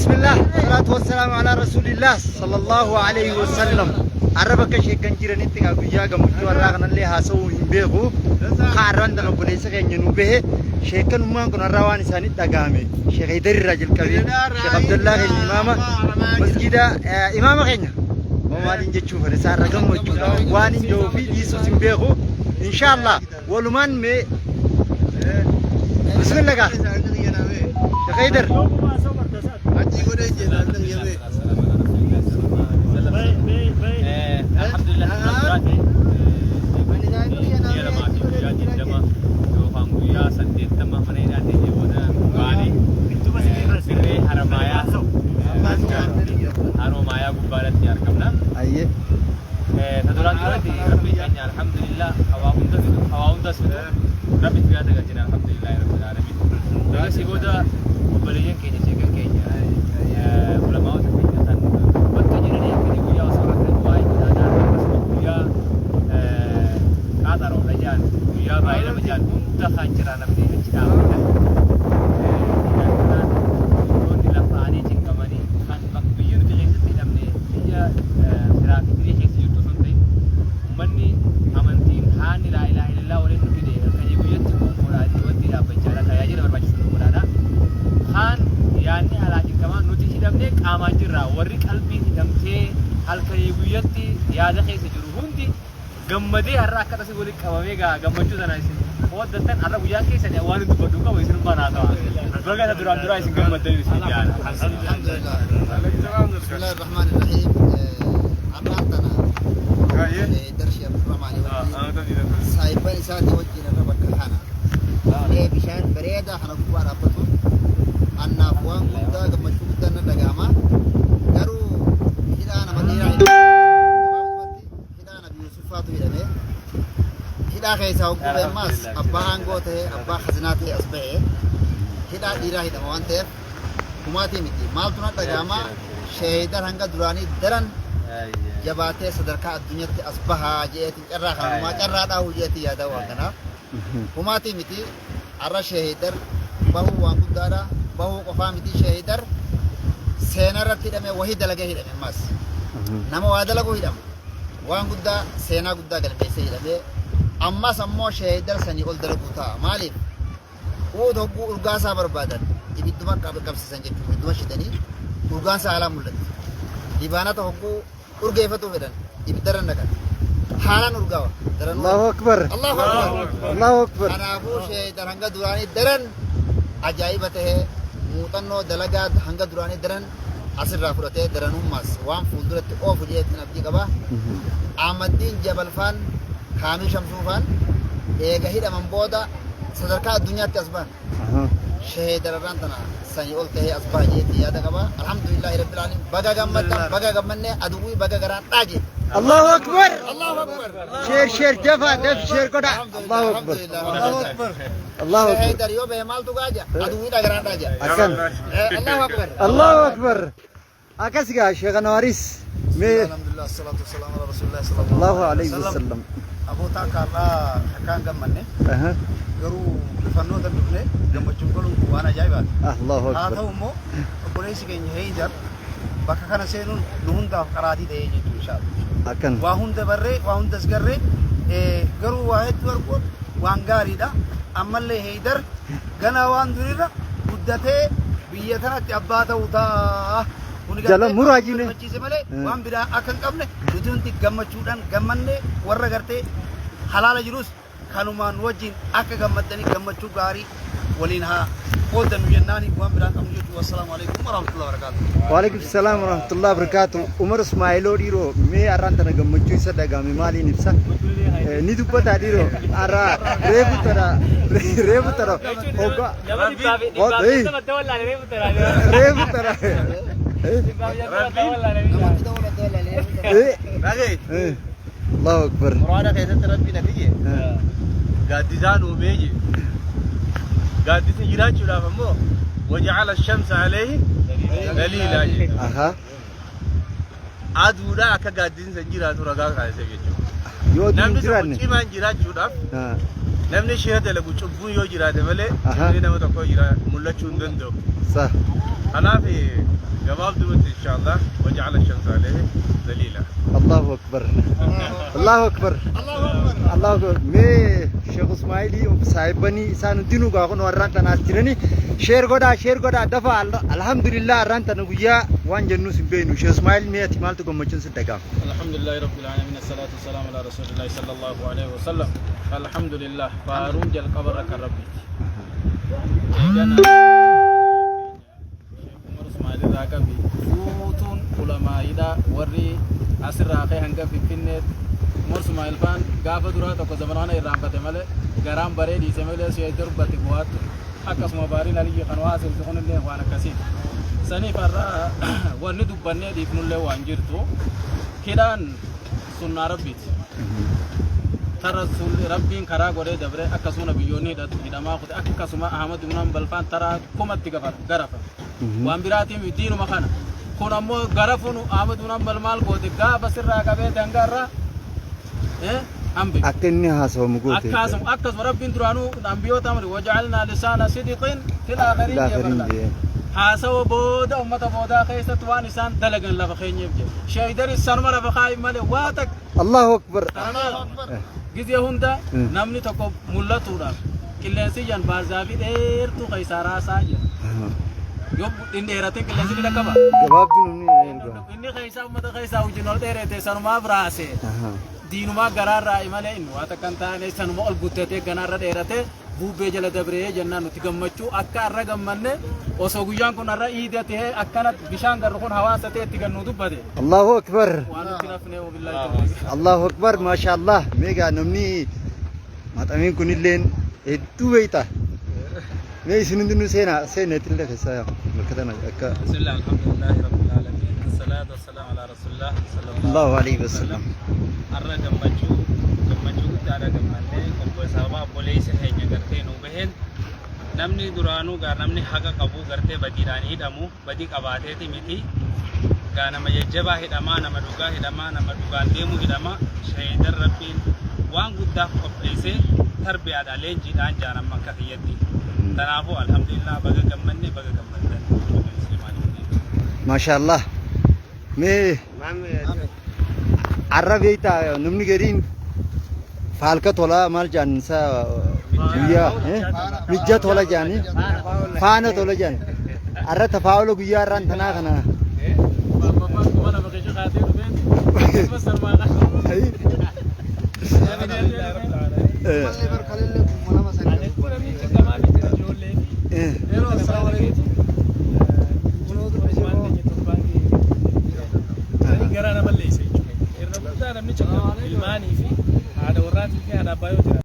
بسم الله والصلاة والسلام على رسول الله صلى الله عليه وسلم. عربك شيء كان جيراني تيجا بيجا كمجد وراغنا اللي هاسو بيهو خارن دلو بليس كأنه نبيه شيء كان ما كنا رواني ساني تجامع شيخ يدري رجل كبير شيخ عبد الله الإمام مسجد إمام كأنه ومالين جتشوف رسالة رقم موجودة وانين جو في يسوع بيهو إن شاء الله ولمان مي بسم الله كا شيخ يدر الحمد لله يا سنتي تمام منينا تيجي وده غالي سيري حرمايا حرمايا ببارة يا ركبنا أيه تدوران دورتي ربي جاني الحمد لله هواهم ده سودا ربي تجاه تجاهنا الحمد لله رب العالمين ده سيبودا وبليين كيني شكل كيني علماء تكلم بتجينا كيني ويا وصلنا واي كذا ويا كذا رجال ويا بايل رجال تخانجرنا بدي نجنا كون لفاني تكمني خان مقبيون تجلس تدمني هي سراك تري هيك يوتوسون تي مني أمانتين خان لا إله إلا الله ولين نكدي كذي بيجت تكون مرادي ودي لا بيجارا كيا جرا برباج سنورانا خان يعني على كمان نوتي تدمني كاماجرا وريك قلبي تدمتي هل كذي بيجت يا ذا خيس جروهندي gammadee har'a akka tasii waliin qabamee gammachuu sana isin hojjetan har'a guyyaa keessan waan itti baduu qabu isin banaa ta'a. Baga isa duraa isin gammaddan isin yaala. Bismillahirrahmanirrahim. Ammaantana. Darshi Abdurrahmaan saahibbaan isaatii wajjin irra bakka kana. Bishaan bareedaa kana gubbaa dhaabbatu annaaf waan guddaa gammachuu guddaan na dhaga'ama. Garuu hidhaa nama dheeraa hidhaa keessaa hogguu ammas abbaa aangoo ta'e abbaa khazinaa ta'e as ba'e hidhaa dhiiraa hidhama waan ta'eef kumaatii miti maaltu na dhaga'ama sheehidar hanga duraanii daran jabaatee sadarkaa addunyaatti as bahaa jeetiin carraa kanumaa carraa dhaahuu jeetii yaada waan kanaa kumaatii miti har'a sheehidar bahuu waan guddaadha bahuu qofaa miti sheehidar seenarratti hidhame wahii dalagee hidhame ammas nama waa dalaguu hidhama waan guddaa seenaa guddaa galmeessee hidhamee ammas ammoo sheehidar sanii ol dalagu ta'a maaliif uud hogguu urgaasaa barbaadan ibidduma qabsiisan jechuudha ibidduma shidanii urgaansa haalaa mul'atti dibaanata hogguu urgeeffatu fedhan ibiddarran dhaqan haalaan urgaawa Allahu Akbar Allahu Akbar kanaafuu sheehidar hanga duraanii daran ajaa'iba tahee muuxannoo dalagaa hanga duraanii daran asirraa fudhatee daranummaas waan fuulduratti oofu jeetiin abdii qaba Ahmaddiin Jabalfaan kaamii shamsuufaan eega hidhaman booda sadarkaa addunyaatti as ba'an sheehidararraan tana sanii ol tahee as baha jeetii yaada qaba alhamdulillahi rabbil aalamiin baga gammaddan baga gammannee aduwwii baga garaan dhaage Allahu Akbar Allahu Akbar شير جفا دف شير كذا الله أكبر الله أكبر الله أكبر sheehidar yoo bahe maaltu gaaja aduwwii dhagaraan dhaaja أكن Allahu Akbar الله أكبر أكسيا شيخ نواريس alhamdulillah salatu wassalamu ala rasulillah الله عليه وسلم abootaa kaarraa akkaan gammanne garuu bifannoota dhufne gammachuun godhuun waan ajaa'ibaati. الله haa أكبر ta'u immoo obboleessi keenya Heydar bakka kana seenuun nu hundaaf qaraatii ta'ee jechuudha inshaalla. أكن Waa hunda barree waa hundas garree garuu waa hedduu arguun waan gaariidha. Ammallee Heydar ganaa waan durirra guddatee biyya tanatti abbaa ta'uu ta'a. Jala muraajine gammachiise malee waan biraa akka hin qabne nuti hundi gammachuudhaan gammannee warra gartee halaala jirus kanumaan wajjin akka gammaddanii gammachuu gaarii waliin haa qoodannu jennaani waan biraan qabnu jechuudha. Wassalaamu alaikum warahmatullahi wabarakatuh. وعليكم السلام ورحمة الله وبركاته عمر اسماعيلو ديرو مي أران تنا جمجوي سدعا مالي نفسا نيدو بتا ديرو أرا ريبو ترى هوكا ريبو ترى الله أكبر مرانا كيسة تربي نتيجة قادسان وميجي قادسين جيران شو لافمو وجعل الشمس عليه دليلا أها aduudha akka gaaddiin san jiraatu ragaa kaasee jechuudha. yoo namni jiraanne tokko cimaan jiraachuudhaaf namni shee dalagu cubbuun yoo jiraate malee inni nama tokko jira mul'achuu hin danda'u. Sah. Kanaaf gabaabdumatti inshallah waja'ala ash-shamsa alayhi dalila. Allahu akbar. Allahu akbar. Allahu akbar. Me Sheikh Ismaili saahibani isaan dinu ga kun warran tanas jirani share goda dafa alhamdulillah arran tan guyya wan jannu simbeenu Sheikh Ismail me atimal to gomacin siddaga. Alhamdulillah rabbil alamin assalatu wassalamu ala rasulillah sallallahu alaihi wasallam. Alhamdulillah farum jal qabr ka rabbi. Egana Umar Ismail rakabi futun ulama ida warri asra khay hanga finnet Umar Ismail fan gafa dura to ko zamanana iram kate male garam bare di semele seydur bati buat akas mabarin ali qanwa asil tukun le wana kasib sani farra wani dubbanne di ibnulle wanjirtu kidan sunna rabbit tarasul rabbin kara gore dabre akasuna biyoni da idama khut akasuma ahmad ibn hanbal fan tara kumat gafar garafa wa ambirati midinu makana kuna mo garafunu ahmad ibn hanbal mal gote ga basirra gabe dangarra ambi akenni haso mugote akas rabbin duranu ambiyota amri waj'alna lisana sidqin fil akhirin jabala hasaw boda ummata boda khaysat wa nisan dalagan la bakhaynye shaydar sanmara bakhay male watak Allahu akbar. gize hunda namni tokko mul'atuudha qilleensi jan baazafi dheertu qaysara saaje yob dindeerate qilleensi dakaba Gabaabdun inni qaysa ummata qaysa wujinol dheerete sanuma braase diinuma gararra imale inni wata kan taane sanuma ol guddate ganarra dheerate buubee jala dabree jennaan nuti gammachuu akka arra gammanne osoo guyyaan kun arra iidate akkanat bishaan garru kun hawaasa ta'etti gannu dubbate Allahu akbar. waan nuti nafne wabillahi Allahu akbar mashallah mega namni matamin kunilleen hedduu beeyta me isinin dinu sena tilda kasa makatana akka bismillah alhamdulillah rabbil alamin wassalatu wassalamu ala rasulillah Allahu alayhi wasallam arra gammachuu guddaadha gammanne obbo sababa boleessa keenya gartee nu baheen namni duraanuu gar namni haqa qabu gartee badiidhaan hidhamu badii qabaateeti miti gaa nama jajjabaa hidhamaa nama dhugaa hidhamaa nama dhugaan deemu hidhama shahiidar rabbiin waan guddaa qopheessee tarbiyaadhaan leenjiidhaan jaanan makka kiyyatti tanaafuu alhamdulillah baga gammanne baga gammaddan mashallah me arrabeita namni garin falka tola mal jansa guyya mijja tola jani faana tola jani arra tafaawlo guyya ran tana kana garana malle sai irna buda namni ilmani fi hada warati fi hada bayo